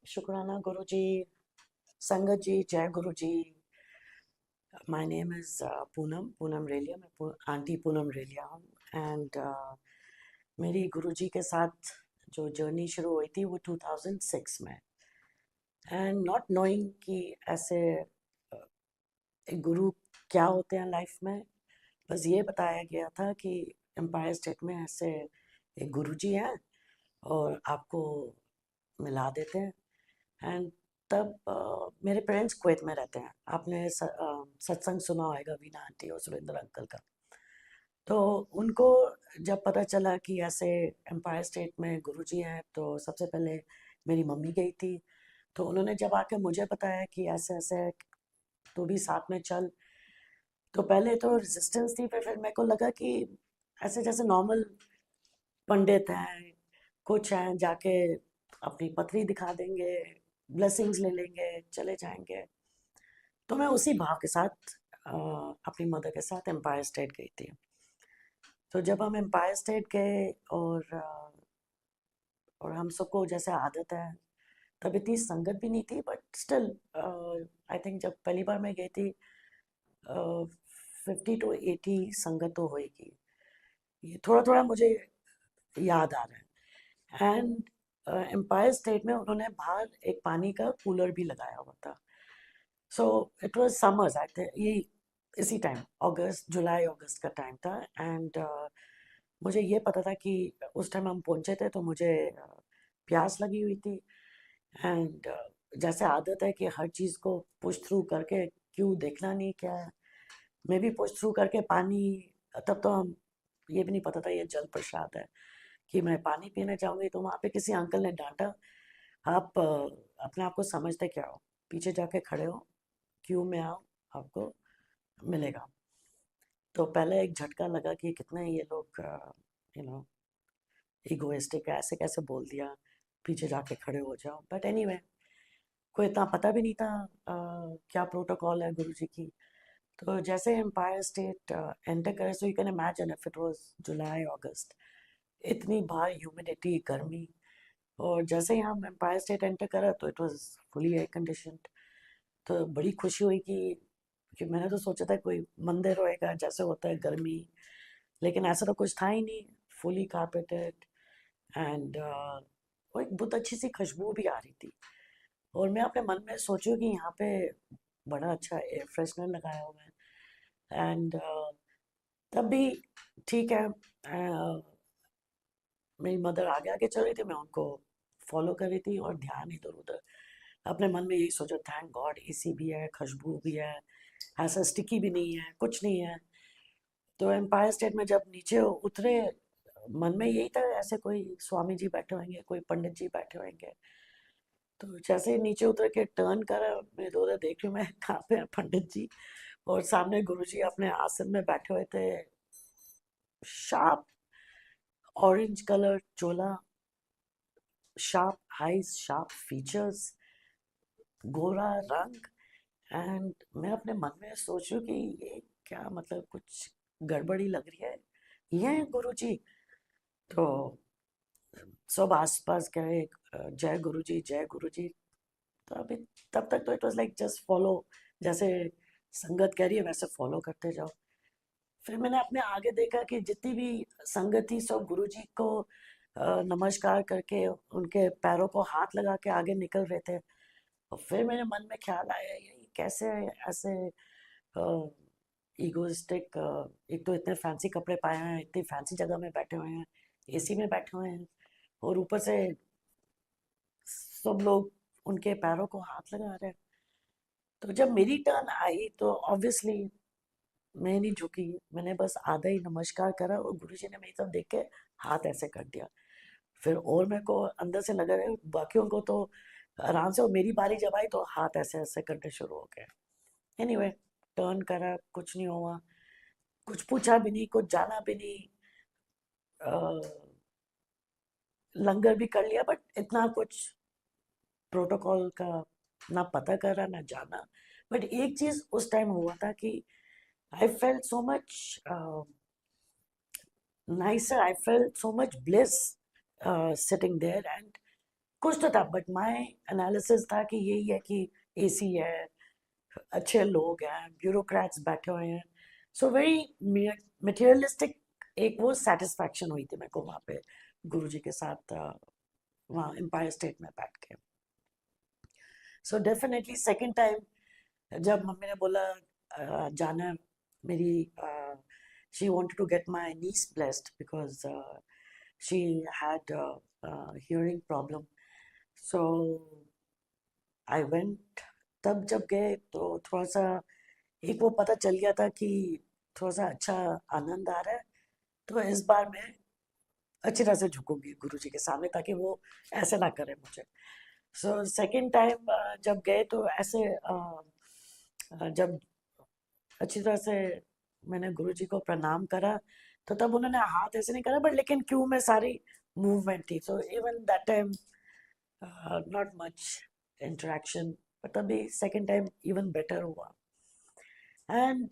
Shukrana Guruji, Sangatji, Jai Guruji. My name is Poonam Relia. मैं aunty Poonam रेलिया हूँ and मेरी गुरुजी के साथ जो जर्नी शुरू हुई थी वो 2006 में एंड नॉट नोइंग कि ऐसे एक गुरु क्या होते हैं लाइफ में। बस ये बताया गया था कि एम्पायर स्टेट में ऐसे एक गुरुजी हैं और आपको मिला देते हैं। एंड तब मेरे पेरेंट्स कुवैत में रहते हैं। आपने सत्संग सुना होगा वीना आंटी और सुरेंद्र अंकल का। तो उनको जब पता चला कि ऐसे एम्पायर स्टेट में गुरुजी हैं तो सबसे पहले मेरी मम्मी गई थी। तो उन्होंने जब आके मुझे बताया कि ऐसे ऐसे है, तो भी साथ में चल। तो पहले तो रेजिस्टेंस थी, फिर मेरे को लगा कि ऐसे जैसे नॉर्मल पंडित हैं, कुछ हैं, जाके अपनी पथरी दिखा देंगे, ब्लेसिंग्स ले लेंगे, चले जाएंगे। तो मैं उसी भाव के साथ अपनी मदर के साथ एम्पायर स्टेट गई थी। तो जब हम एम्पायर स्टेट गए और हम सबको जैसे आदत है, तब इतनी संगत भी नहीं थी, बट स्टिल आई थिंक जब पहली बार मैं गई थी 50 to 80 संगत तो होएगी। ये थोड़ा थोड़ा मुझे याद आ रहा है। एंड एम्पायर स्टेट में उन्होंने बाहर एक पानी का कूलर भी लगाया हुआ था। So it was summers I think, ये इसी टाइम अगस्त जुलाई अगस्त का टाइम था। एंड मुझे ये पता था कि उस टाइम हम पहुंचे थे तो मुझे प्यास लगी हुई थी। एंड जैसे आदत है कि हर चीज़ को पुश थ्रू करके क्यों देखना नहीं क्या है, मैं भी पुश थ्रू करके पानी। तब तो हम ये भी नहीं पता था ये जल प्रसाद है कि मैं पानी पीने जाऊंगी। तो वहाँ पे किसी अंकल ने डांटा, आप अपने आप को समझते क्या हो, पीछे जाके खड़े हो, क्यों में आओ, आपको मिलेगा। तो पहले एक झटका लगा कि कितने ये लोग यू नो इगोइस्टिक है, ऐसे कैसे बोल दिया पीछे जाके खड़े हो जाओ। बट एनीवे, कोई इतना पता भी नहीं था क्या प्रोटोकॉल है गुरुजी की। तो जैसे एम्पायर स्टेट एंटर करे, so you can imagine if it was July August, इतनी बार ह्यूमिडिटी, गर्मी। और जैसे ही हम एम्पायर स्टेट एंटर करा तो it was fully air conditioned. तो बड़ी खुशी हुई कि मैंने तो सोचा था कोई मंदिर होएगा जैसे होता है गर्मी, लेकिन ऐसा तो कुछ था ही नहीं। फुली कारपेटेड एंड वो एक बहुत अच्छी सी खुशबू भी आ रही थी। और मैं अपने मन में सोचूं कि यहाँ पे बड़ा अच्छा एयर फ्रेशनर लगाया हुआ है। एंड तब भी ठीक है, मेरी मदर आगे आगे चल रही थी, मैं उनको फॉलो कर रही थी और ध्यान इधर उधर। अपने मन में यही सोचा, थैंक गॉड एसी भी है, खुशबू भी है, ऐसा स्टिकी भी नहीं है, कुछ नहीं है। तो एम्पायर स्टेट में जब नीचे उतरे, मन में यही था ऐसे कोई स्वामी जी बैठे होंगे, कोई पंडित जी बैठे होंगे। तो जैसे ही नीचे उतर के टर्न करा, मैं इधर उधर देख रही हूँ, मैं कहाँ पे है पंडित जी, और सामने गुरुजी अपने आसन में बैठे हुए थे। शार्प ऑरेंज कलर चोला, शार्प आईज, शार्प फीचर्स, गोरा रंग। एंड मैं अपने मन में सोच रही हूँ कि ये क्या, मतलब कुछ गड़बड़ी लग रही है, ये है गुरुजी। तो सब आसपास कहे जय गुरुजी जय गुरुजी। तो अभी तब तक तो it was like just follow, जैसे संगत कह रही है वैसे फॉलो करते जाओ। फिर मैंने अपने आगे देखा कि जितनी भी संगत थी सब गुरुजी को नमस्कार करके उनके पैरों को हाथ लगा के आगे निकल रहे थे। और फिर मेरे मन में ख्याल आया, ये कैसे ऐसे इगोइस्टिक, एक तो इतने फैंसी कपड़े पाए हैं, इतनी फैंसी जगह में बैठे हुए हैं, एसी में बैठे हुए हैं, और ऊपर से सब लोग उनके पैरों को हाथ लगा रहे हैं। तो जब मेरी टर्न आई तो ऑब्वियसली मैं नहीं झुकी, मैंने बस आधा ही नमस्कार करा और गुरुजी ने मेरी तरफ देख के हाथ ऐसे कर दिया। फिर और मेरे को अंदर से लगा रहा बाकियों को तो आराम से, और मेरी बारी जब आई तो हाथ ऐसे ऐसे करने शुरू हो गए। एनीवे, टर्न करा, कुछ नहीं हुआ, कुछ पूछा भी नहीं, कुछ जाना भी नहीं। लंगर भी कर लिया, बट इतना कुछ प्रोटोकॉल का ना पता करा ना जाना। बट एक चीज उस टाइम हुआ था कि I felt so much nicer, I felt so much bliss sitting there, and कुछ तो था, बट माय एनालिसिस था कि यही है कि एसी है, अच्छे लोग हैं, ब्यूरोक्रेट्स बैठे हुए हैं, सो वेरी मटेरियलिस्टिक। एक वो सेटिस्फैक्शन हुई थी मेरे को वहाँ पे गुरुजी के साथ, वहाँ एम्पायर स्टेट में बैठ के। सो डेफिनेटली सेकंड टाइम जब मम्मी ने बोला जाना है, मेरी she wanted to get my niece blessed because she had hearing problem. So I went. तब जब गए तो थोड़ा सा एक वो पता चल गया था कि थोड़ा सा अच्छा आनंद आ रहा है, तो इस बार मैं अच्छी तरह से झुकूंगी गुरुजी के सामने ताकि वो ऐसे ना करे मुझे। सो सेकंड टाइम जब गए तो ऐसे जब अच्छी तरह से मैंने गुरुजी को प्रणाम करा, तो तब उन्होंने हाथ ऐसे नहीं करा, बट लेकिन क्यों में सारी मूवमेंट थी, so even that time not much interaction, but तभी सेकंड टाइम इवन बेटर हुआ। And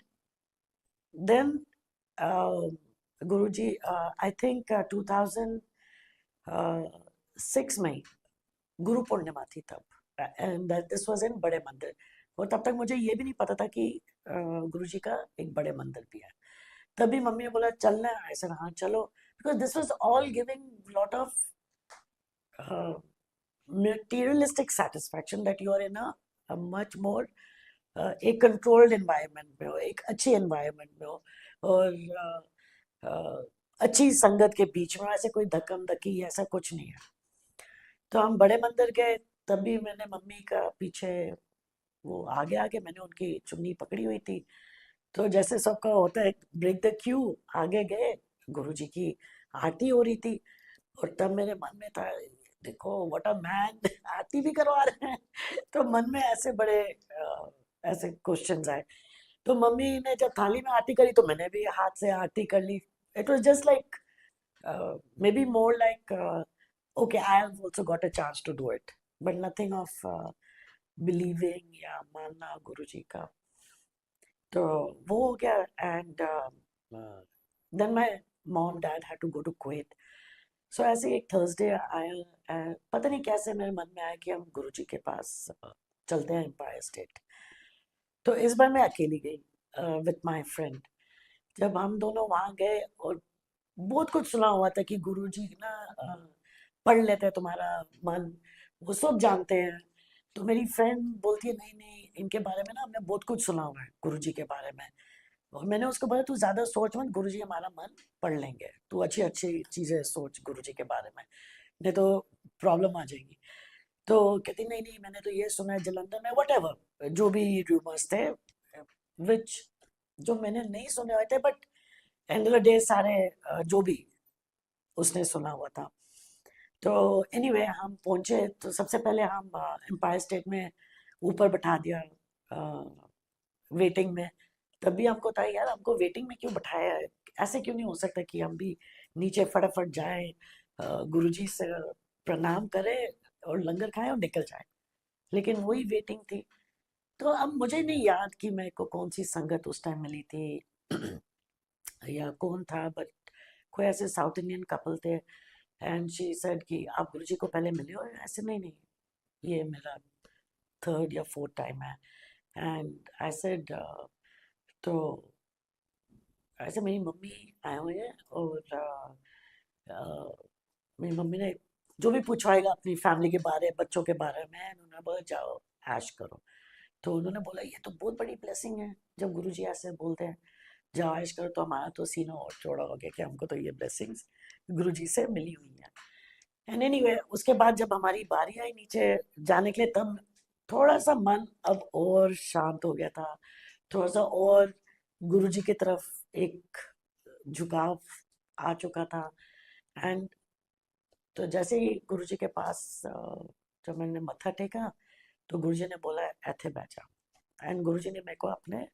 then Guruji, I think 2006 में गुरु पूर्णिमा थी तब, एंड दिस वाज इन बड़े मंदिर। और तब तक मुझे ये भी नहीं पता था कि गुरुजी का एक बड़े मंदिर भी है। तभी मम्मी ने बोला चलना है, ऐसा हाँ चलो, because this was all giving lot of materialistic satisfaction that you are in a much more एक कंट्रोल्ड एनवायरनमेंट में हो, एक अच्छी एनवायरनमेंट में हो, और अच्छी संगत के बीच में, ऐसे कोई धक्कम धक्की ऐसा कुछ नहीं है। तो हम बड़े मंदिर गए, तभी मैंने मम्मी का पीछे वो आगे आगे मैंने उनकी चुन्नी पकड़ी हुई थी, तो जैसे सबका होता है ब्रेक द क्यू, आगे गए, गुरुजी की आरती हो रही थी, और तब मेरे मन में था देखो व्हाट अ मैन, आरती भी करवा रहे हैं। तो मन में ऐसे बड़े ऐसे क्वेश्चंस आए। तो मम्मी ने जब थाली में आरती करी तो मैंने भी हाथ से आरती कर ली। It was just like maybe more like okay I have also got a chance to do it, but nothing of believing या मानना गुरुजी का। तो वो हो गया, and then my mom dad had to go to Kuwait. So ऐसे ही एक थर्सडे आया, पता नहीं कैसे मेरे मन में आया कि हम गुरुजी के पास चलते हैं एम्पायर स्टेट। तो इस बार मैं अकेली गई विथ माय फ्रेंड। जब हम दोनों वहाँ गए, और बहुत कुछ सुना हुआ था कि गुरुजी ना पढ़ लेते हैं तुम्हारा मन, वो सब जानते हैं। तो मेरी फ्रेंड बोलती है नहीं नहीं, इनके बारे में ना हमने बहुत कुछ सुना हुआ है गुरुजी के बारे में। और मैंने उसको बोला तू ज्यादा सोच मत, गुरुजी हमारा मन पढ़ लेंगे, तू अच्छी अच्छी चीजें सोच गुरुजी के बारे में, नहीं तो प्रॉब्लम आ जाएगी। तो कहती नहीं नहीं, मैंने तो ये सुना है जलंधर में, वट जो भी रूमर्स थे, विच जो मैंने नहीं सुने हुए थे, but end of the day सारे जो भी उसने सुना हुआ था। तो एनीवे हम पहुंचे, तो सबसे पहले हम एम्पायर स्टेट में ऊपर बैठा दिया वेटिंग में। तभी हमको था यार हमको वेटिंग में क्यों बैठाया है, ऐसे क्यों नहीं हो सकता कि हम भी नीचे फटाफट जाएं, गुरुजी से प्रणाम करें और लंगर खाएं और निकल जाएं। लेकिन वही वेटिंग थी। तो अब मुझे नहीं याद कि मेरे को कौन सी संगत उस टाइम मिली थी या कौन था, बट कोई ऐसे साउथ इंडियन कपल थे, एंड शी सेड कि आप गुरुजी को पहले मिले हो, ऐसे नहीं नहीं, ये मेरा थर्ड या फोर्थ टाइम है। एंड आई सेड तो ऐसे मेरी मम्मी आए हुए हैं, और मेरी मम्मी ने जो भी पूछवाएगा अपनी फैमिली के बारे, बच्चों के बारे में, उन्होंने बोला जाओ ऐश करो। तो उन्होंने बोला ये तो बहुत बड़ी ब्लेसिंग है जब गुरुजी ऐसे बोलते हैं जाओ ऐश करो, तो हमारा तो सीना और चौड़ा हो गया कि हमको तो ये ब्लेसिंग्स गुरुजी से मिली हुई हैं। एंड एनीवे उसके बाद जब हमारी बारी आई नीचे जाने के लिए, तब थोड़ा सा मन अब और शांत हो गया था, थोड़ा सा और गुरुजी की तरफ एक झुकाव आ चुका था। एंड तो जैसे ही गुरुजी के पास जब मैंने मत्था टेका, तो गुरुजी ने बोला ऐथे बैठ जा, एंड गुरुजी ने मेरे को अपने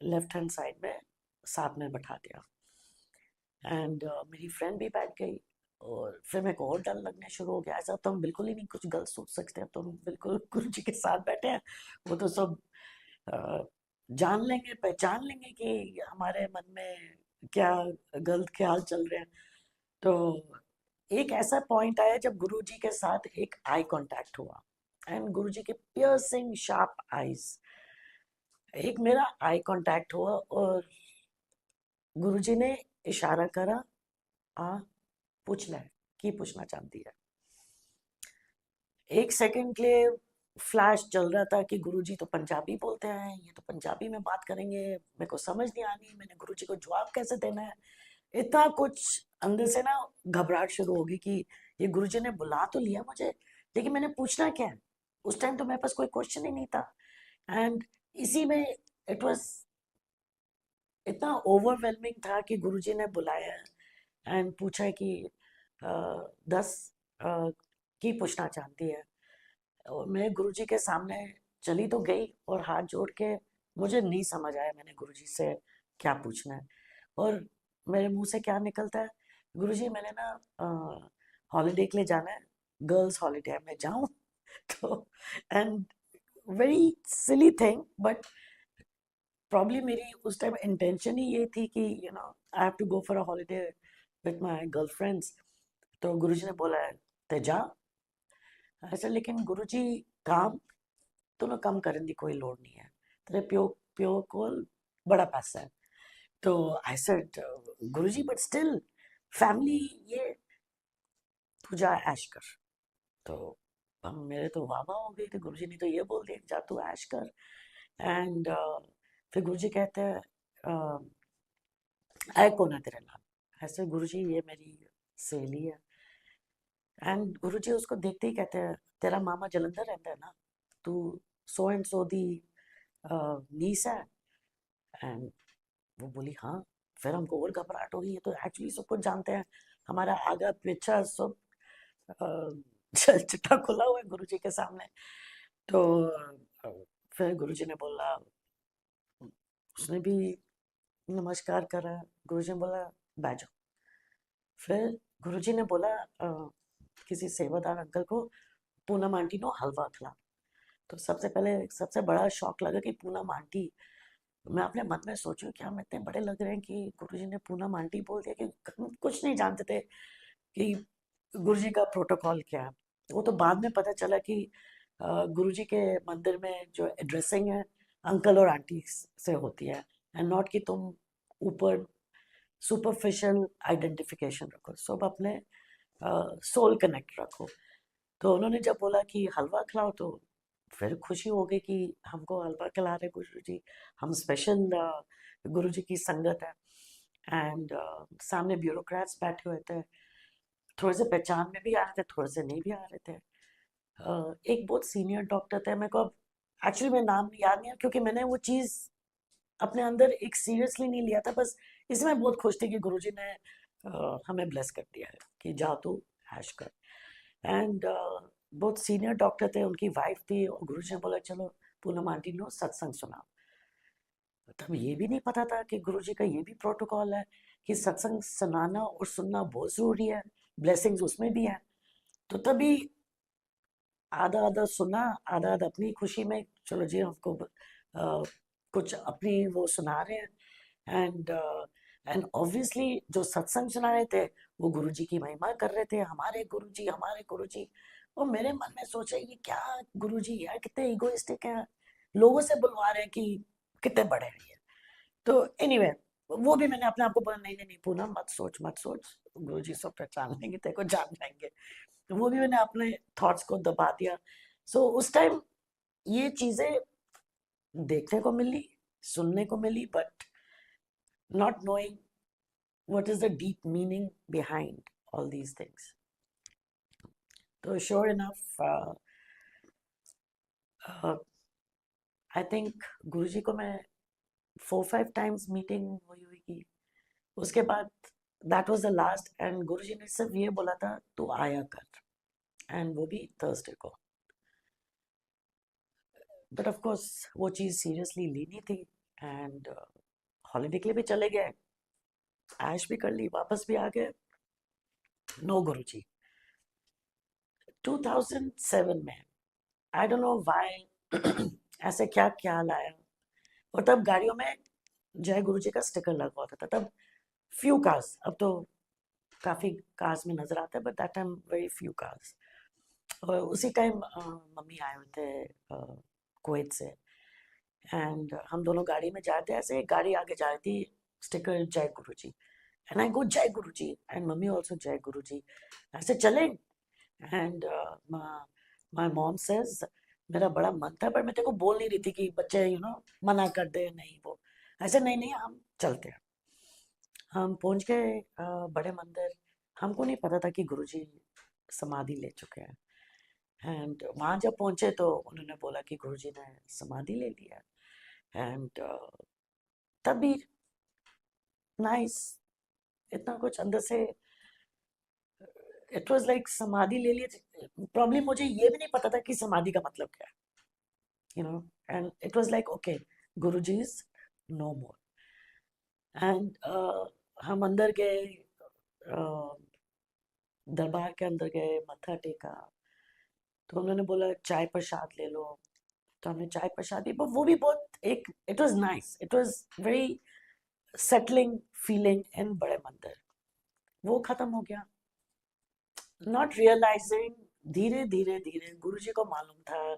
लेफ्ट हैंड साइड में साथ में बैठा दिया। एंड मेरी फ्रेंड भी बैठ गई, और फिर मेरे को और डर लगने शुरू हो गया, ऐसा तो हम बिल्कुल ही नहीं कुछ गलत सोच सकते, तो हम बिल्कुल गुरु जी के साथ बैठे हैं, वो तो सब अ, जान लेंगे पहचान लेंगे कि हमारे मन में क्या गलत ख्याल चल रहे हैं। तो एक ऐसा पॉइंट आया जब गुरुजी के साथ एक आई कांटेक्ट हुआ, एंड गुरुजी के पियर्सिंग शार्प आईज, एक मेरा आई कांटेक्ट हुआ और गुरुजी ने इशारा करा, आ पूछ ले की पूछना चाहती है। एक सेकंड के लिए फ्लैश चल रहा था कि गुरुजी तो पंजाबी बोलते हैं, ये तो पंजाबी में बात करेंगे, मेरे को समझ नहीं आनी, मैंने गुरुजी को जवाब कैसे देना है। इतना कुछ अंदर से ना घबराहट शुरू होगी कि ये गुरुजी ने बुला तो लिया मुझे, लेकिन मैंने पूछना क्या है। उस टाइम तो मेरे पास कोई क्वेश्चन ही नहीं था, एंड इसी में इट वाज इतना ओवरवेलमिंग था कि गुरुजी ने बुलाया एंड पूछा कि अ, 10 की पूछना चाहती है। और मैं गुरुजी के सामने चली तो गई और हाथ जोड़ के, मुझे नहीं समझ आया मैंने गुरुजी से क्या पूछना है और मेरे मुंह से क्या निकलता है, गुरुजी मैंने ना हॉलीडे के लिए जाना है, गर्ल्स हॉलीडे मैं जाऊं तो, and very silly thing, but probably मेरी उस टाइम इंटेंशन ही ये थी कि I have to go for a holiday with my girlfriends. तो गुरुजी ने बोला है ते जा। अच्छा, लेकिन गुरुजी काम तूने कम करने की कोई लोड़ नहीं है, तेरे प्यो प्यो को बड़ा पैसा है। तो I said Guruji but still family, ये तू जा ऐश कर। तो हम मेरे तो वाह वाह हो गई थी, गुरुजी ने तो ये बोल दिया जा तू ऐश कर। एंड फिर गुरुजी कहते हैं आए कौन है तेरे नाम। ऐसे गुरुजी ये मेरी सहेली है, एंड गुरुजी उसको देखते ही कहते हैं तेरा मामा जलंधर रहता है ना, तू सो एंड सो दी नीस है। एंड वो बोली हाँ। फिर हमको और घबराहट हो गई, ये तो एक्चुअली सब कुछ जानते हैं, हमारा आगा पीछा सब चिट्ठा खुला हुआ है गुरुजी के सामने। तो अ, फिर गुरुजी ने बोला, उसने भी नमस्कार करा, गुरुजी ने बोला बैठ जाओ। फिर गुरुजी ने बोला किसी सेवादार अंकल को पूनम आंटी नो हलवा खिला। तो सबसे पहले सबसे बड़ा शौक लगा कि पूनम आंटी, मैं अपने मन में सोचूं क्या हम इतने बड़े लग रहे हैं कि गुरुजी ने पूनम आंटी बोल दिया, कि हम कुछ नहीं जानते थे कि गुरुजी का प्रोटोकॉल क्या है। वो तो बाद में पता चला कि गुरुजी के मंदिर में जो एड्रेसिंग है अंकल और आंटी से होती है, एंड नॉट कि तुम ऊपर सुपरफिशियल आइडेंटिफिकेशन रखो, सब अपने सोल कनेक्ट रखो। तो उन्होंने जब बोला कि हलवा खिलाओ, तो फिर खुशी हो गई कि हमको हलवा खिला रहे गुरु जी, हम स्पेशल गुरु जी की संगत है। एंड सामने ब्यूरोक्रेट्स बैठे हुए थे, थोड़े से पहचान में भी आ रहे थे, थोड़े से नहीं भी आ रहे थे। एक बहुत सीनियर डॉक्टर थे, मेरे को अब एक्चुअली मेरा नाम याद नहीं है क्योंकि मैंने वो चीज़ अपने अंदर एक सीरियसली नहीं लिया था, बस इसमें बहुत खुश थी कि गुरुजी ने हमें ब्लेस कर दिया है कि जा तू ऐश कर। एंड बहुत सीनियर डॉक्टर थे, उनकी वाइफ थी, और गुरुजी ने बोला चलो पूनम आंटी नो सत्संग सुनाओ। तब ये भी नहीं पता था कि गुरुजी का ये भी प्रोटोकॉल है कि सत्संग सुनाना और सुनना बहुत जरूरी है, ब्लेसिंग्स उसमें भी है। तो तभी आधा आधा सुना, आधा आधा अपनी खुशी में, चलो जी हमको कुछ अपनी वो सुना रहे हैं। एंड ऑब्वियसली जो सत्संग सुना रहे थे वो गुरुजी की महिमा कर रहे थे, हमारे गुरुजी हमारे गुरुजी। और मेरे मन में सोचा ये क्या गुरुजी यार कितने इगोइस्टिक हैं, लोगों से बुलवा रहे हैं कि कितने बड़े हैं ये। तो एनीवे वो भी मैंने अपने आप को बोला नहीं नहीं नहीं पूनम मत सोच मत सोच, गुरुजी सब पहचान लेंगे, तेरे को जान लेंगे। तो वो भी मैंने अपने थॉट्स को दबा दिया। सो उस टाइम ये चीजें देखने को मिली, सुनने को मिली, but not knowing what is the deep meaning behind all these things. So sure enough, I think गुरुजी को मैं 4-5 times मीटिंग हुई हुई की। उसके बाद that was the last, and Guruji ने सिर्फ ये बोला था तू आया कर, एंड वो भी थर्सडे को। बट ऑफ कोर्स वो चीज़ सीरियसली लेनी थी, एंड हॉलीडे के लिए भी चले गए, ऐश भी कर ली, वापस भी आ गए। नो गुरुजी। 2007 में आई डोंट नो व्हाई ऐसे क्या ख्याल आया, और तब गाड़ियों में जय गुरु जी का स्टिकर लगा होता था, तब फ्यू कार्स, अब तो काफ़ी कार्स में नज़र आते हैं, but that time very few cars. और उसी टाइम मम्मी आए हुए थे कुवैत से, एंड हम दोनों गाड़ी में जाते, ऐसे एक गाड़ी आगे जा रही थी, स्टिकर जय गुरु जी, एंड आई गो जय गुरु जी, एंड मम्मी ऑल्सो जय गुरु जी, ऐसे चले। एंड माय मॉम सेज, मेरा बड़ा मन था पर मैं तेरे को बोल नहीं रही थी कि बच्चे मना कर दे, नहीं वो ऐसे, नहीं नहीं हम चलते हैं। हम पहुंच गए बड़े मंदिर। हमको नहीं पता था कि गुरुजी समाधि ले चुके हैं, एंड वहाँ जब पहुंचे तो उन्होंने बोला कि गुरुजी ने समाधि ले लिया। एंड तब भी नाइस, इतना कुछ अंदर से, इट वाज लाइक समाधि ले लिया। प्रॉब्लम मुझे ये भी नहीं पता था कि समाधि का मतलब क्या है, and it was like okay, Guruji is no more. And हम अंदर गए, दरबार के अंदर गए, मत्था टेका, तो उन्होंने बोला चाय प्रसाद ले लो, तो हमने चाय प्रसाद दी, but वो भी बहुत एक, it was nice, it was very settling feeling in बड़े मंदिर। वो खत्म हो गया, नॉट रियलाइजिंग, धीरे धीरे धीरे गुरुजी को मालूम था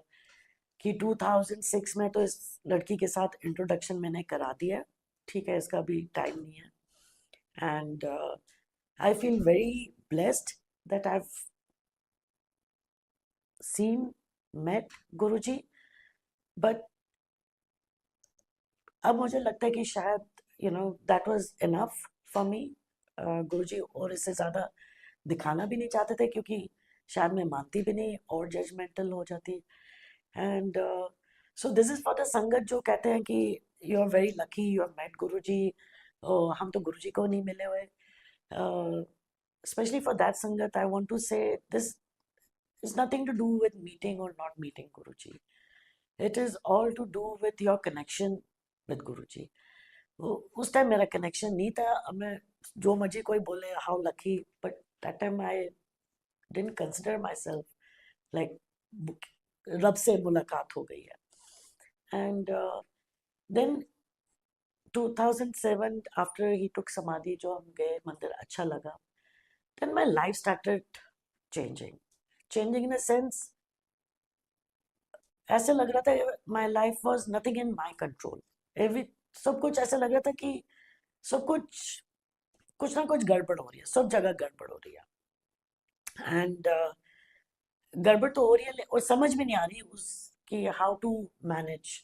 कि 2006 में तो इस लड़की के साथ इंट्रोडक्शन मैंने करा दिया, ठीक है, इसका भी टाइम नहीं है। And I feel very blessed that I have seen, met Guruji, but अब मुझे लगता है कि शायद that was enough for me. Guruji और इससे ज़्यादा दिखाना भी नहीं चाहते थे, क्योंकि शायद मैं मानती भी नहीं और जजमेंटल हो जाती। And so this is for the sangat जो कहते हैं कि you are very lucky, you have met Guruji, हम तो गुरुजी को नहीं मिले हुए। स्पेशली फॉर दैट संगत आई वांट टू से this is nothing to do with meeting or not meeting Guruji. It is all to do with your connection with Guruji. उस time मेरा कनेक्शन नहीं था। अब मैं जो मर्जी कोई बोले how lucky, but that time I didn't consider myself like रब से मुलाकात हो गई है। And then 2007 after he took samadhi, जो हम गए मंदिर, अच्छा लगा। Then my life started changing in a sense, ऐसे लग रहा था my life was nothing in my control. Every सब कुछ ऐसा लग रहा था कि सब कुछ ना कुछ गड़बड़ हो रही है, सब जगह गड़बड़ हो रही है। एंड गड़बड़ तो हो रही है और समझ में नहीं आ रही कि how to manage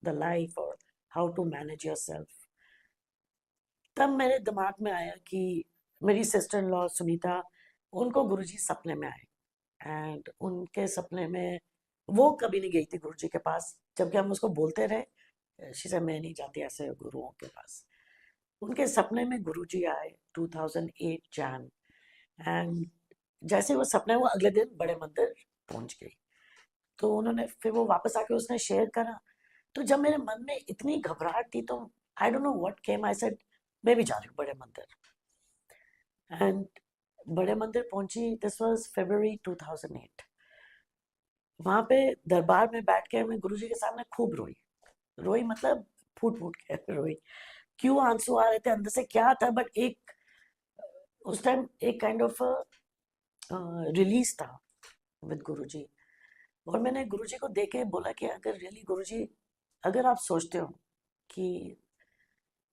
the life और how to manage yourself. तब मेरे दिमाग में आया कि मेरी सिस्टर इन लॉ सुनीता, उनको गुरुजी सपने में आए, एंड उनके सपने में वो कभी नहीं गई थी गुरुजी के पास, जबकि हम उसको बोलते रहे शीशा मैं नहीं जाती ऐसे गुरुओं के पास। उनके सपने में गुरुजी आए 2008 जैन, एंड जैसे वो सपने, वो अगले दिन बड़े मंदिर पहुंच गई। तो उन्होंने फिर वो वापस आके उसने शेयर करा। तो जब मेरे मन में इतनी घबराहट थी, तो आई don't know what came, I said मैं भी जा रही हूँ बड़े मंदिर। एंड बड़े मंदिर पहुंची, दिस वाज फरवरी 2008। वहां पे दरबार में बैठ के मैं गुरुजी के सामने खूब रोई, रोई मतलब फूट फूट के रोई। क्यों आंसू आ रहे थे अंदर से क्या था, बट एक उस टाइम एक काइंड ऑफ रिलीज था विद गुरुजी। और मैंने गुरुजी को देखे बोला कि अगर रियली गुरुजी, अगर आप सोचते हो कि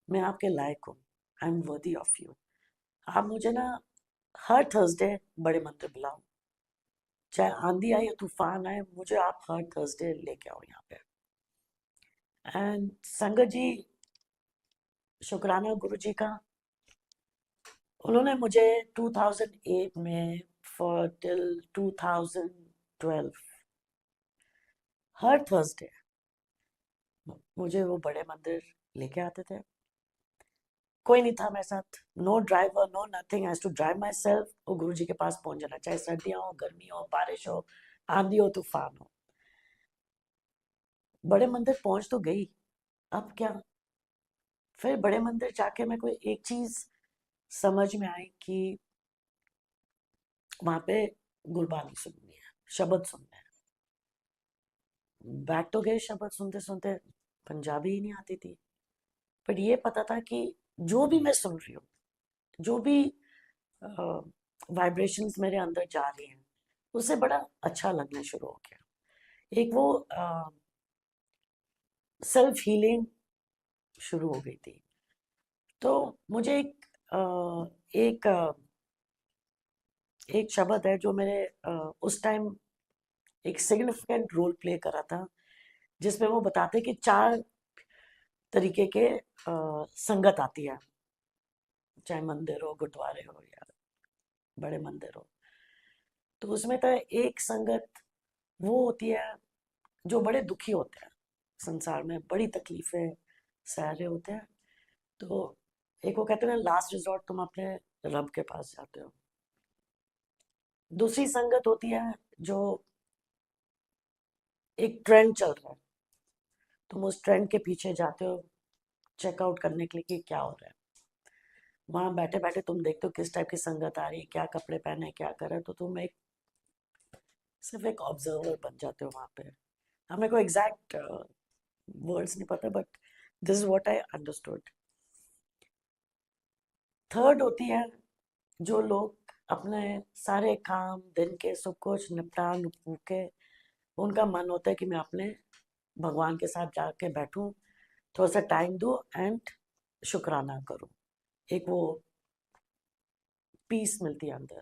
मैं आपके लायक हूँ, I am worthy of you, आप मुझे ना हर थर्सडे बड़े मंदिर बुलाओ, चाहे आंधी आए या तूफान आए, मुझे आप हर थर्सडे लेके आओ यहाँ पे। एंड संगत जी, शुक्राना गुरुजी का, उन्होंने मुझे 2008 में फॉर टिल 2012 हर थर्सडे मुझे वो बड़े मंदिर लेके आते थे। कोई नहीं था मेरे साथ, no driver, no nothing, has to drive myself और गुरु जी के पास पहुंच जाना, चाहे सर्दियां हो, गर्मी हो, बारिश हो, आंधी हो, तूफान हो। बड़े मंदिर पहुंच तो गई, अब क्या? फिर बड़े मंदिर जाके मेरे को एक चीज समझ में आई कि वहां पे गुरबानी सुननी है, शब्द सुनने हैं। बैठ तो गए शब्द सुनते सुनते, पंजाबी ही नहीं आती थी, पर ये पता था कि जो भी मैं सुन रही हूँ, जो भी वाइब्रेशंस मेरे अंदर जा रही हैं, उससे बड़ा अच्छा लगना शुरू हो गया। एक वो सेल्फ हीलिंग शुरू हो गई थी। तो मुझे एक एक शब्द है जो मेरे उस टाइम एक सिग्निफिकेंट रोल प्ले करा था, जिसमें वो बताते कि 4 तरीके के संगत आती है, चाहे मंदिर हो, गुरुद्वारे हो या बड़े मंदिर हो। तो उसमें तो एक संगत वो होती है जो बड़े दुखी होते हैं, संसार में बड़ी तकलीफें सह रहे होते हैं। तो एक वो कहते हैं ना, लास्ट रिजॉर्ट तुम अपने रब के पास जाते हो। दूसरी संगत होती है जो एक ट्रेंड चल रहा है, तुम उस ट्रेंड के पीछे जाते हो चेकआउट करने के लिए कि क्या हो रहा है। वहां बैठे बैठे तुम देखते हो किस टाइप की संगत आ रही है, क्या कपड़े पहने, क्या करे, तो तुम एक सिर्फ एक ऑब्जर्वर बन जाते हो वहां पे। हमें को एग्जैक्ट वर्ड्स नहीं पता, but this is what I understood. Third होती है जो लोग अपने सारे काम दिन के सब कुछ निपटा नुपू के, उनका मन होता है कि मैं अपने भगवान के साथ जाके बैठूं, थोड़ा सा टाइम दूं एंड शुक्राना करूं। एक वो पीस मिलती है अंदर।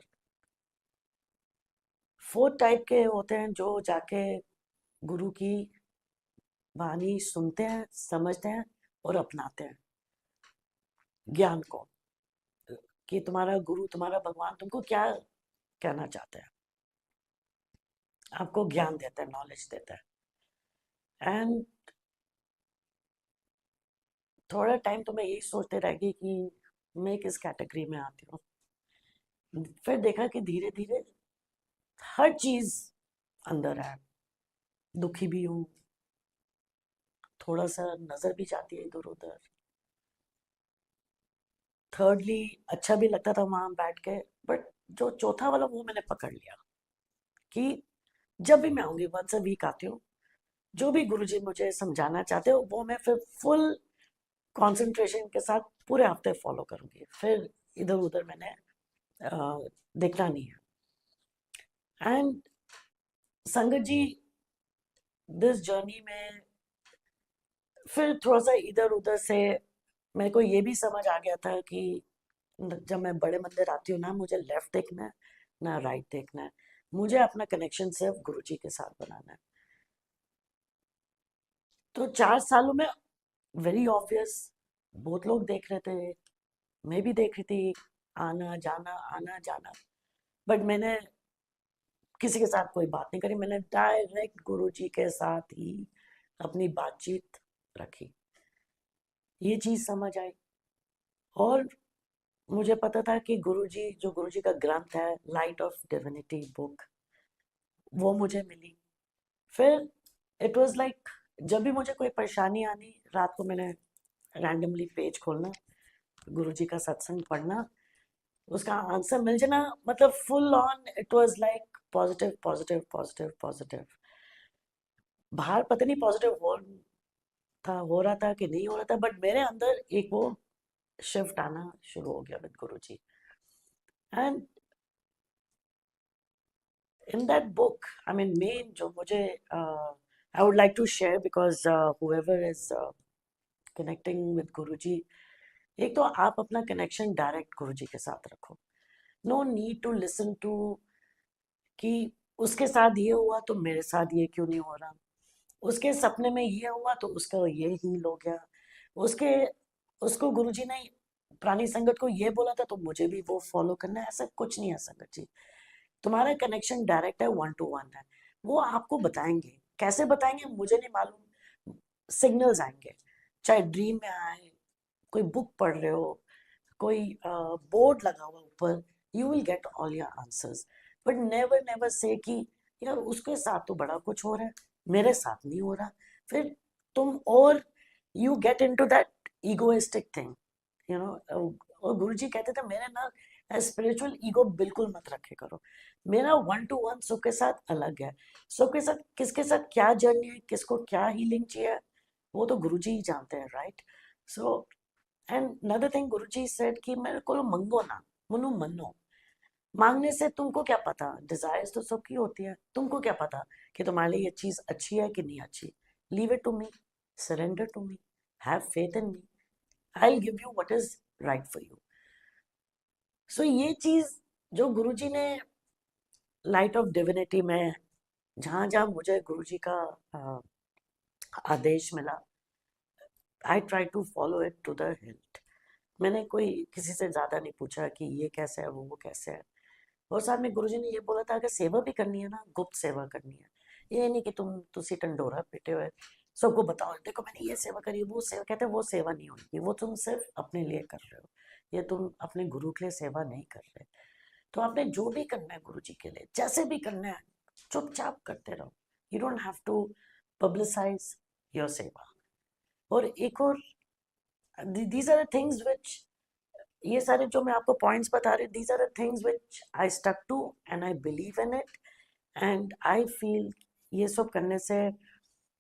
फोर्थ टाइप के होते हैं जो जाके गुरु की वाणी सुनते हैं, समझते हैं और अपनाते हैं ज्ञान को, कि तुम्हारा गुरु, तुम्हारा भगवान तुमको क्या कहना चाहते हैं, आपको ज्ञान देता है, नॉलेज देता है। एंड थोड़ा टाइम तो मैं यही सोचते रहेगी कि मैं किस कैटेगरी में आती हूँ। फिर देखा कि धीरे धीरे हर चीज अंदर है, दुखी भी हूँ, थोड़ा सा नजर भी जाती है इधर उधर। थर्डली अच्छा भी लगता था वहां बैठ के, बट जो चौथा वाला वो मैंने पकड़ लिया कि जब भी मैं आऊंगी, वंस अ वीक आती हूँ, जो भी गुरुजी मुझे समझाना चाहते हो वो मैं फिर फुल कंसंट्रेशन के साथ पूरे हफ्ते फॉलो करूंगी। फिर इधर उधर मैंने देखना नहीं है। एंड संगत जी, दिस जर्नी में फिर थोड़ा सा इधर उधर से मेरे को ये भी समझ आ गया था कि जब मैं बड़े मंदिर आती हूँ ना, मुझे लेफ्ट देखना है ना राइट देखना है, मुझे अपना कनेक्शन सिर्फ गुरुजी के साथ बनाना है। तो 4 सालों में वेरी ऑब्वियस, बहुत लोग देख रहे थे, मैं भी देख रही थी, आना जाना आना जाना, बट मैंने किसी के साथ कोई बात नहीं करी, मैंने डायरेक्ट गुरुजी के साथ ही अपनी बातचीत रखी। ये चीज समझ आई। और मुझे पता था कि गुरुजी, जो गुरुजी का ग्रंथ है लाइट ऑफ डिविनिटी बुक, वो मुझे मिली। फिर इट वाज लाइक, जब भी मुझे कोई परेशानी आनी, रात को मैंने रैंडमली पेज खोलना, गुरुजी का सत्संग पढ़ना, उसका आंसर मिल जाना, मतलब full on it was like positive positive positive positive. बाहर पता नहीं पॉजिटिव हो रहा था कि नहीं हो रहा था, बट मेरे अंदर एक वो शिफ्ट आना शुरू हो गया with Guruji. And in that book, I mean, main जो मुझे I would like to share, because whoever is connecting with Guruji, एक तो आप अपना कनेक्शन डायरेक्ट गुरुजी के साथ रखो। No need to listen to कि उसके साथ ये हुआ तो मेरे साथ ये क्यों नहीं हो रहा, उसके सपने में ये हुआ तो उसका ये हील हो गया, उसके उसको गुरुजी ने पुरानी संगत को ये बोला था तो मुझे भी वो फॉलो करना है, ऐसा कुछ नहीं है संगत जी। तुम्हारा कनेक्शन डायरेक्ट है, 1 to 1 है। वो आपको बताएंगे, कैसे बताएंगे मुझे नहीं मालूम, सिग्नल्स आएंगे, चाहे ड्रीम में आए, कोई बुक पढ़ रहे हो, कोई बोर्ड लगा हुआ ऊपर, you will get all your answers. But never never say कि यार उसके साथ तो बड़ा कुछ हो रहा है, मेरे साथ नहीं हो रहा। फिर तुम और you get into that egoistic thing, you know. और गुरुजी कहते थे मेरे ना स्पिरिचुअल ईगो बिल्कुल मत रखे करो। मेरा 1 to 1 सबके साथ अलग है, सबके साथ किसके साथ क्या जर्नी है, किसको क्या हीलिंग चाहिए, वो तो गुरुजी ही जानते हैं, right. So and another thing, Guruji said कि मेरे को मंगो ना, मुनु मनो, मांगने से तुमको क्या पता, डिजायर्स तो सबकी होती है, तुमको क्या पता कि तुम्हारे लिए ये चीज अच्छी है कि नहीं अच्छी। Leave it to me, surrender to me, have faith in me, I will give you what is right for you. So ये चीज जो गुरुजी ने लाइट ऑफ डिविनिटी में, जहां जहां मुझे गुरुजी का आदेश मिला, I try to follow it to the hilt. मैंने कोई किसी से ज्यादा नहीं पूछा कि ये कैसे है वो कैसे है। और साथ में गुरुजी ने ये बोला था, अगर सेवा भी करनी है ना, गुप्त सेवा करनी है। ये नहीं कि तुसी टंडोरा पीटे हुए सबको बताओ देखो मैंने ये सेवा करी, वो सेवा, कहते हैं वो सेवा नहीं होगी, वो तुम सिर्फ अपने लिए कर रहे हो, ये तुम अपने गुरु के लिए सेवा नहीं कर रहे। तो आपने जो भी करना है गुरु जी के लिए, जैसे भी करना है, चुपचाप करते रहो। You don't have to publicise your seva. और एक और, दीज आर थिंग्स विच, ये सारे जो मैं आपको पॉइंट्स बता रही हूँ, these are things which I stuck to and I believe in it and I feel ये सब करने से